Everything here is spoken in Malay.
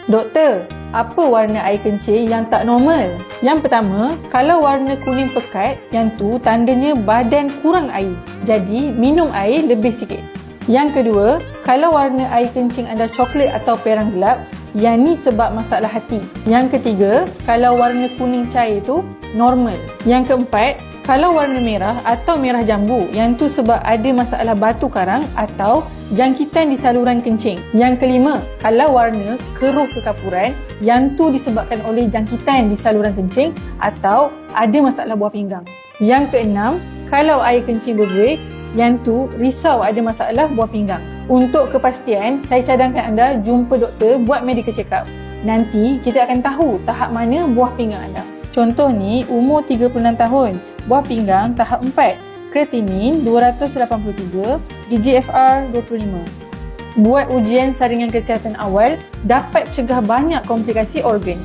Doktor, apa warna air kencing yang tak normal? Yang pertama, kalau warna kuning pekat, yang tu tandanya badan kurang air. Jadi, minum air lebih sikit. Yang kedua, kalau warna air kencing anda coklat atau perang gelap, yang ni sebab masalah hati. Yang ketiga, kalau warna kuning cair tu normal. Yang keempat, kalau warna merah atau merah jambu, yang tu sebab ada masalah batu karang atau jangkitan di saluran kencing. Yang kelima, kalau warna keruh kekapuran, yang tu disebabkan oleh jangkitan di saluran kencing atau ada masalah buah pinggang. Yang keenam, kalau air kencing berbuih, yang tu risau ada masalah buah pinggang. Untuk kepastian, saya cadangkan anda jumpa doktor buat medical check up. Nanti kita akan tahu tahap mana buah pinggang anda. Contoh ni, umur 36 tahun, buah pinggang tahap 4, kreatinin 283, GGFR 25. Buat ujian saringan kesihatan awal, dapat cegah banyak komplikasi organ.